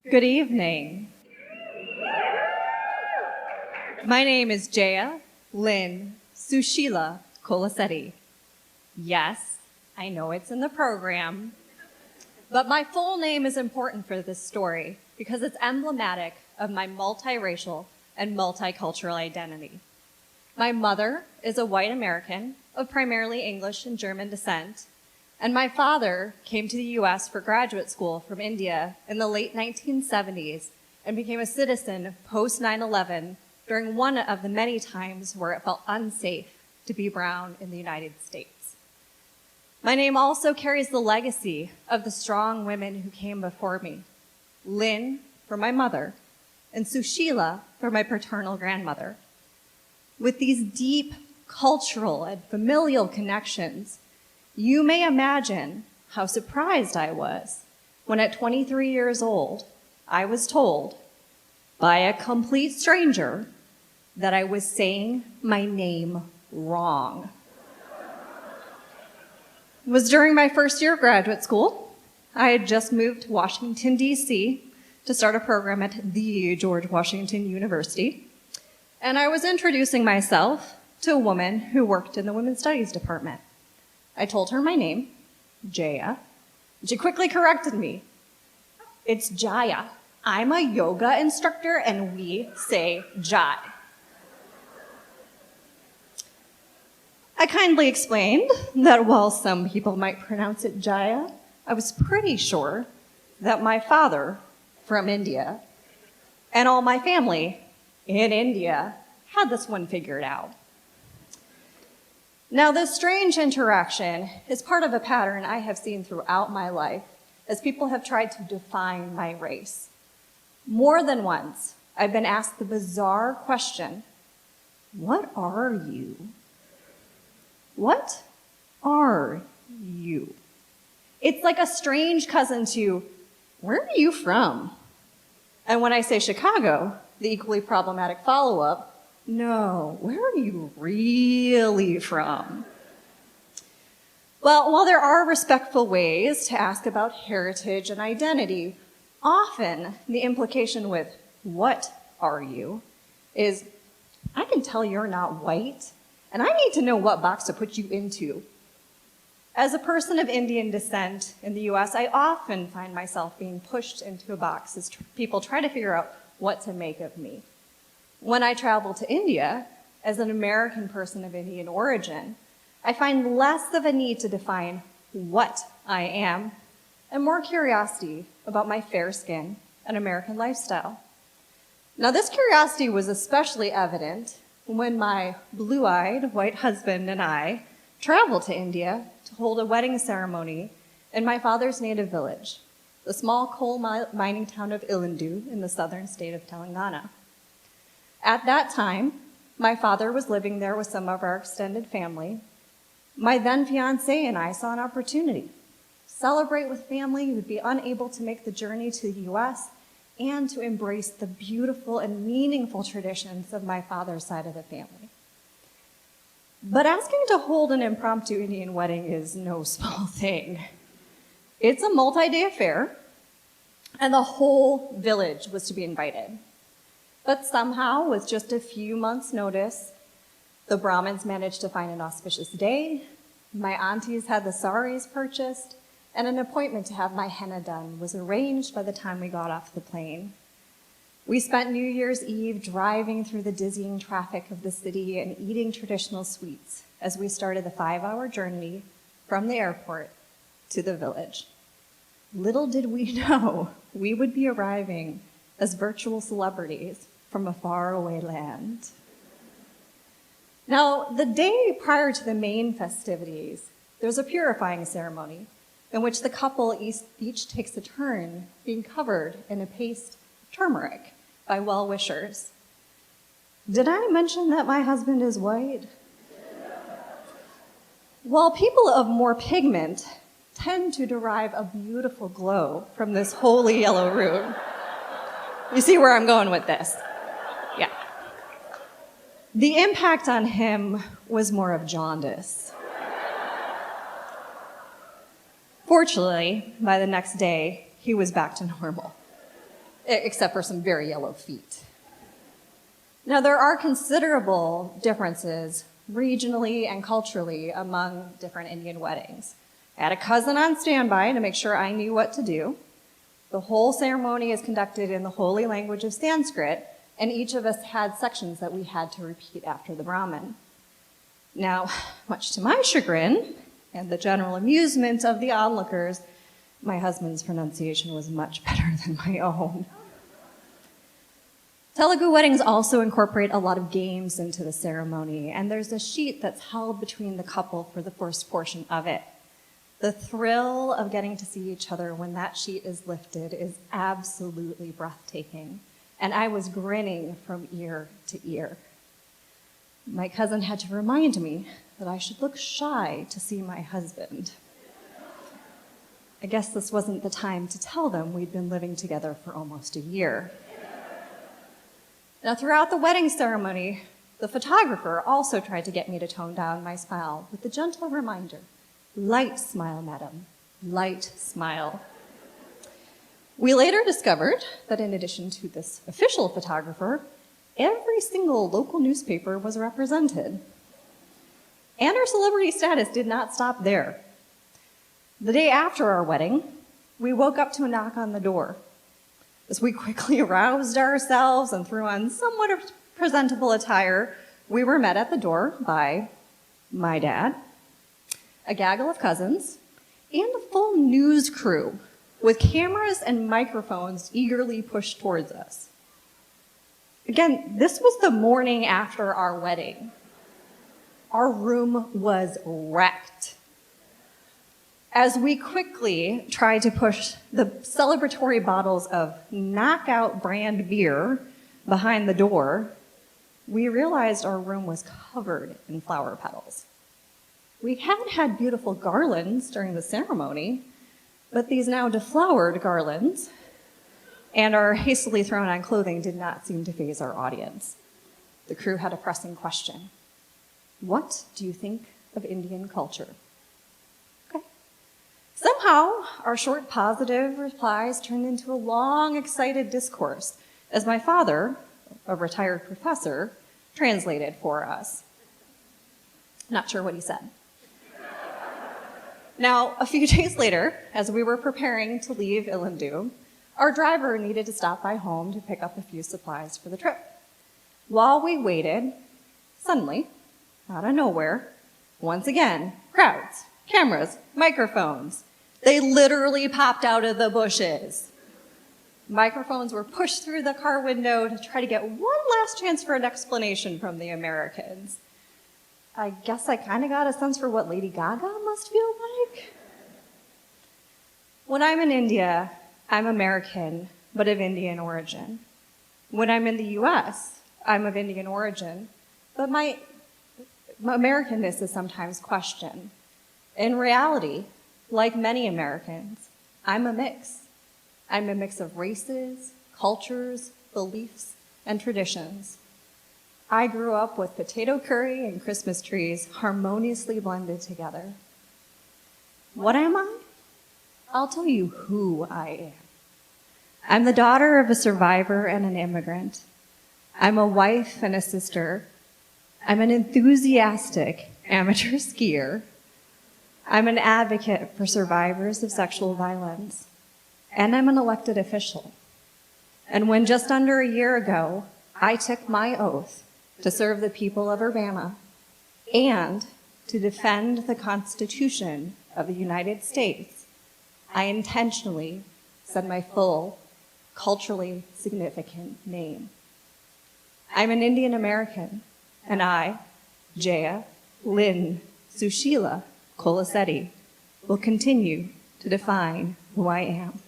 Good evening. My name is Jaya Kolisetty. Yes, I know it's in the program, but my full name is important for this story because it's emblematic of my multiracial and multicultural identity. My mother is a white American of primarily English and German descent, and my father came to the US for graduate school from India in the late 1970s and became a citizen post 9/11 during one of the many times where it felt unsafe to be brown in the United States. My name also carries the legacy of the strong women who came before me. Lynn for my mother, and Sushila for my paternal grandmother. With these deep cultural and familial connections, you may imagine how surprised I was when at 23 years old, I was told by a complete stranger that I was saying my name wrong. It was during my first year of graduate school. I had just moved to Washington, D.C. to start a program at the George Washington University. And I was introducing myself to a woman who worked in the Women's Studies department. I told her my name, Jaya, and she quickly corrected me. It's Jaya. I'm a yoga instructor and we say Jai. I kindly explained that while some people might pronounce it Jaya, I was pretty sure that my father from India and all my family in India had this one figured out. Now, this strange interaction is part of a pattern I have seen throughout my life as people have tried to define my race. More than once, I've been asked the bizarre question, what are you? What are you? It's like a strange cousin to, where are you from? And when I say Chicago, the equally problematic follow-up, no, where are you really from? Well, while there are respectful ways to ask about heritage and identity, often the implication with what are you is, I can tell you're not white, and I need to know what box to put you into. As a person of Indian descent in the US, I often find myself being pushed into a box as people try to figure out what to make of me. When I travel to India, as an American person of Indian origin, I find less of a need to define what I am and more curiosity about my fair skin and American lifestyle. Now, this curiosity was especially evident when my blue-eyed white husband and I traveled to India to hold a wedding ceremony in my father's native village, the small coal mining town of Ilandu in the southern state of Telangana. At that time, my father was living there with some of our extended family. My then fiancé and I saw an opportunity to celebrate with family who would be unable to make the journey to the US and to embrace the beautiful and meaningful traditions of my father's side of the family. But asking to hold an impromptu Indian wedding is no small thing. It's a multi-day affair, and the whole village was to be invited. But somehow, with just a few months' notice, the Brahmins managed to find an auspicious day, my aunties had the saris purchased, and an appointment to have my henna done was arranged by the time we got off the plane. We spent New Year's Eve driving through the dizzying traffic of the city and eating traditional sweets as we started the 5-hour journey from the airport to the village. Little did we know we would be arriving as virtual celebrities from a faraway land. Now, the day prior to the main festivities, there's a purifying ceremony in which the couple each takes a turn being covered in a paste of turmeric by well-wishers. Did I mention that my husband is white? While people of more pigment tend to derive a beautiful glow from this holy yellow root. You see where I'm going with this? Yeah. The impact on him was more of jaundice. Fortunately, by the next day, he was back to normal. except for some very yellow feet. Now, there are considerable differences regionally and culturally among different Indian weddings. I had a cousin on standby to make sure I knew what to do. The whole ceremony is conducted in the holy language of Sanskrit, and each of us had sections that we had to repeat after the Brahmin. Now, much to my chagrin and the general amusement of the onlookers, my husband's pronunciation was much better than my own. Telugu weddings also incorporate a lot of games into the ceremony, and there's a sheet that's held between the couple for the first portion of it. The thrill of getting to see each other when that sheet is lifted is absolutely breathtaking, and I was grinning from ear to ear. My cousin had to remind me that I should look shy to see my husband. I guess this wasn't the time to tell them we'd been living together for almost a year. Now, throughout the wedding ceremony, the photographer also tried to get me to tone down my smile with the gentle reminder, light smile, madam, light smile. We later discovered that in addition to this official photographer, every single local newspaper was represented. And our celebrity status did not stop there. The day after our wedding, we woke up to a knock on the door. As we quickly aroused ourselves and threw on somewhat of presentable attire, we were met at the door by my dad, a gaggle of cousins, and a full news crew with cameras and microphones eagerly pushed towards us. Again, this was the morning after our wedding. Our room was wrecked. As we quickly tried to push the celebratory bottles of Knockout brand beer behind the door, we realized our room was covered in flower petals. We had beautiful garlands during the ceremony, but these now deflowered garlands and our hastily thrown on clothing did not seem to faze our audience. The crew had a pressing question. What do you think of Indian culture? Okay. Somehow, our short positive replies turned into a long, excited discourse as my father, a retired professor, translated for us. Not sure what he said. Now, a few days later, as we were preparing to leave Ilindu, our driver needed to stop by home to pick up a few supplies for the trip. While we waited, suddenly, out of nowhere, once again, crowds, cameras, microphones. They literally popped out of the bushes. Microphones were pushed through the car window to try to get one last chance for an explanation from the Americans. I guess I kind of got a sense for what Lady Gaga must feel like. When I'm in India, I'm American, but of Indian origin. When I'm in the US, I'm of Indian origin, but my Americanness is sometimes questioned. In reality, like many Americans, I'm a mix. I'm a mix of races, cultures, beliefs, and traditions. I grew up with potato curry and Christmas trees harmoniously blended together. What am I? I'll tell you who I am. I'm the daughter of a survivor and an immigrant. I'm a wife and a sister. I'm an enthusiastic amateur skier. I'm an advocate for survivors of sexual violence. And I'm an elected official. And when just under a year ago, I took my oath to serve the people of Urbana and to defend the Constitution of the United States, I intentionally said my full, culturally significant name. I'm an Indian American, and I, Jaya Kolisetty, will continue to define who I am.